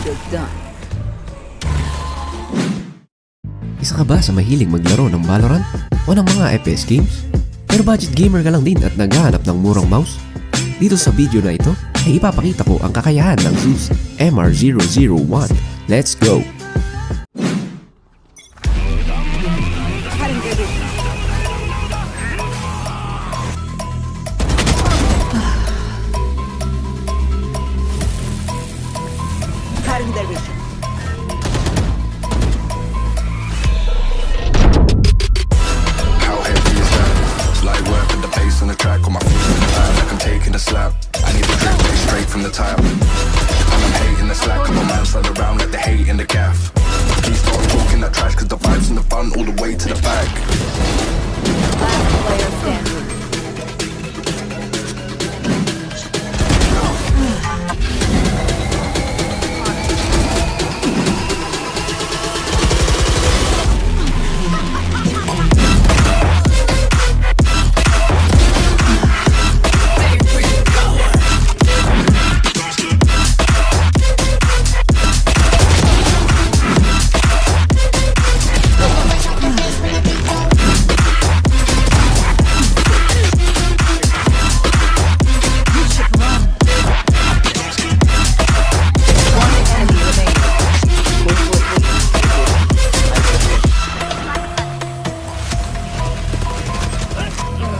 You're done. Isa ka ba sa mahilig maglaro ng Valorant o ng mga FPS games? Pero budget gamer ka lang din at naghahanap ng murang mouse? Dito sa video na ito ay ipapakita ko ang kakayahan ng Zeus MR001. Let's go! Attribution. How heavy is that? It's light work with the bass on the track. On my feet on the line like I'm taking a slap. I need the drip bass straight from the tap. And I'm hating the slack. Couple man slide around like they hate in the gaff. Please start talking that trash cause the vibes in the front all the way to the back. Last player standing.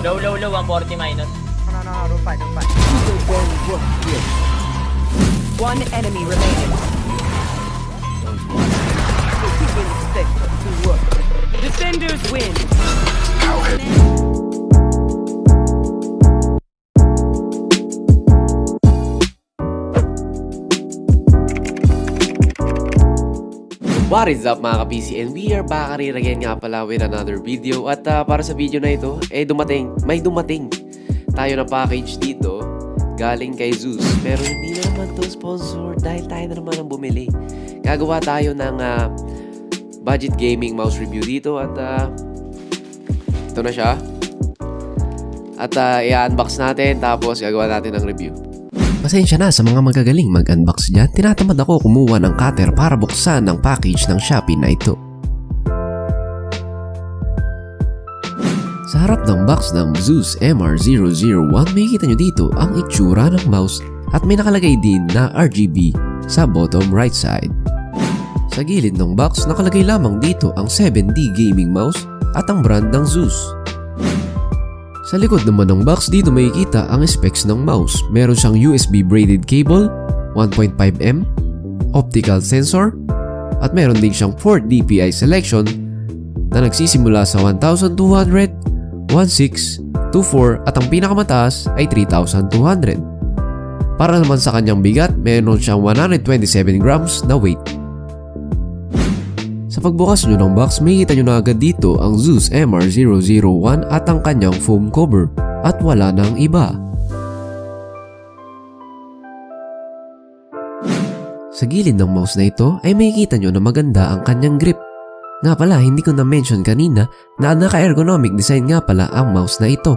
Low, 140 minus. No, don't fight. One enemy remaining. Defenders win. How heavy? What is up mga ka-PC, and we are back again nga pala with another video. At para sa video na ito, may dumating tayo na package dito galing kay Zeus. Pero hindi na naman to sponsor dahil tayo na naman ang bumili. Gagawa tayo ng budget gaming mouse review dito at ito na siya. At i-unbox natin tapos gagawa natin ng review. Pasensya na sa mga magagaling mag-unbox dyan, tinatamad ako kumuha ng cutter para buksan ang package ng Shopee na ito. Sa harap ng box ng Zeus MR001, makikita nyo dito ang itsura ng mouse at may nakalagay din na RGB sa bottom right side. Sa gilid ng box, nakalagay lamang dito ang 7D gaming mouse at ang brand ng Zeus. Sa likod naman ng box, dito makikita ang specs ng mouse. Meron siyang USB braided cable, 1.5mm, optical sensor, at meron din siyang 4 DPI selection na nagsisimula sa 1,200, 1,600, 2,400 at ang pinakamataas ay 3,200. Para naman sa kanyang bigat, meron siyang 127 grams na weight. Sa pagbukas nyo ng box, makikita nyo na agad dito ang Zeus MR001 at ang kanyang foam cover at wala nang iba. Sa gilid ng mouse na ito ay makikita nyo na maganda ang kanyang grip. Nga pala, hindi ko na-mention kanina na naka-ergonomic design nga pala ang mouse na ito.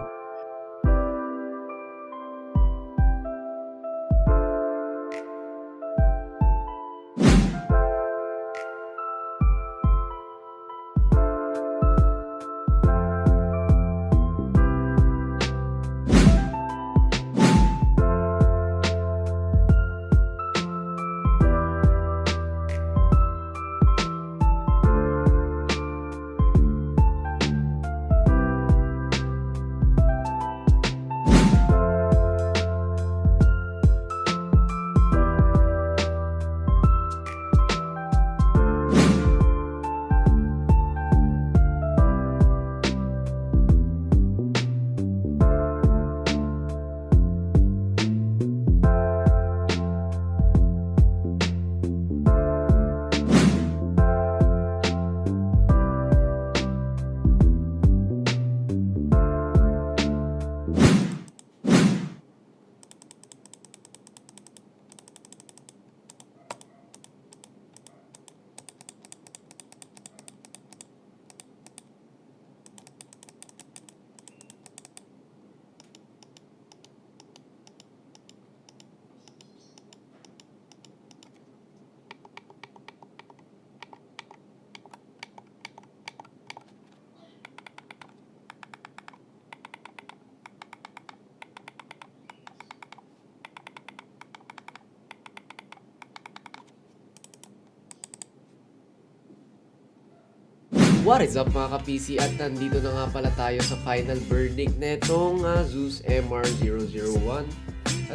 What is up mga ka-PC at nandito na nga pala tayo sa final verdict netong Zeus MR001.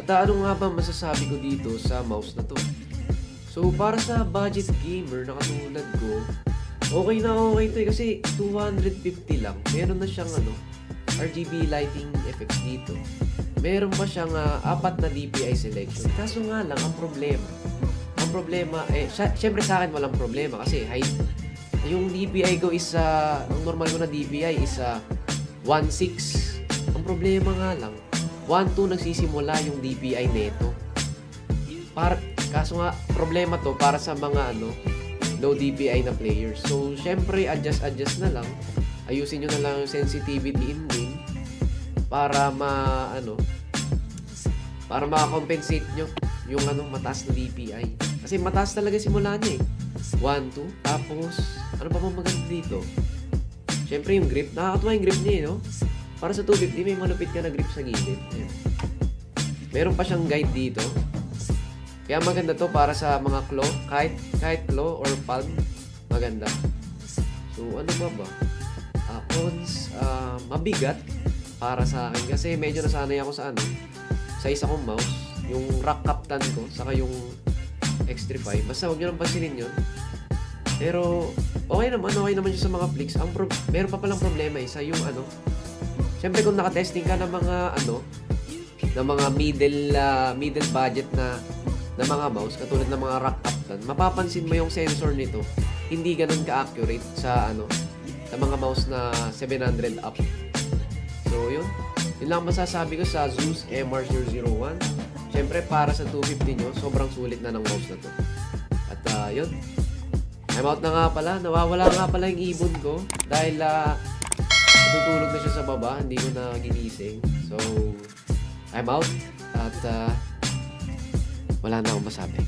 At ano nga ba masasabi ko dito sa mouse na to? So para sa budget gamer na katulad ko, okay na okay to kasi 250 lang. Meron na siyang RGB lighting effects dito. Meron pa siyang 4 na DPI selection. Kaso nga lang ang problema syempre sa akin walang problema kasi yung DPI ko is ang normal ko na DPI is 1.6. Ang problema nga lang 1.2 nagsisimula yung DPI neto. Kaso nga problema to para sa mga low DPI na players. So syempre adjust na lang. Ayusin niyo na lang yung sensitivity in game para para makakompensate nyo yung mataas na DPI. Kasi mataas talaga simula niya 1, 2, tapos ano pa bang maganda dito? Syempre yung grip, nakakatuwa yung grip niya no? Para sa 250 may malupit ka na grip sa gilid. Ayan. Meron pa siyang guide dito. Kaya maganda to para sa mga claw, kahit claw or palm, maganda. So ano ba? Cons, mabigat para sa akin kasi medyo nasanay ako sa sa isa kong mouse, yung Rock Captain ko, saka yung X35. Basta huwag nyo nang pansinin yun. Pero okay naman siya sa mga flicks. Meron pa palang problema isa yung syempre kung nakatesting ka ng mga ng mga middle budget na mga mouse katulad ng mga Rock Captain, mapapansin mo yung sensor nito hindi ganun ka-accurate sa sa mga mouse na 700 up. So yun lang masasabi ko sa Zeus MR001. Syempre para sa 250 nyo, sobrang sulit na ng mouse na to. At yun, I'm out na nga pala. Nawawala nga pala yung ibon ko dahil natutulog na siya sa baba, hindi ko na ginising. So I'm out at wala na akong masabi.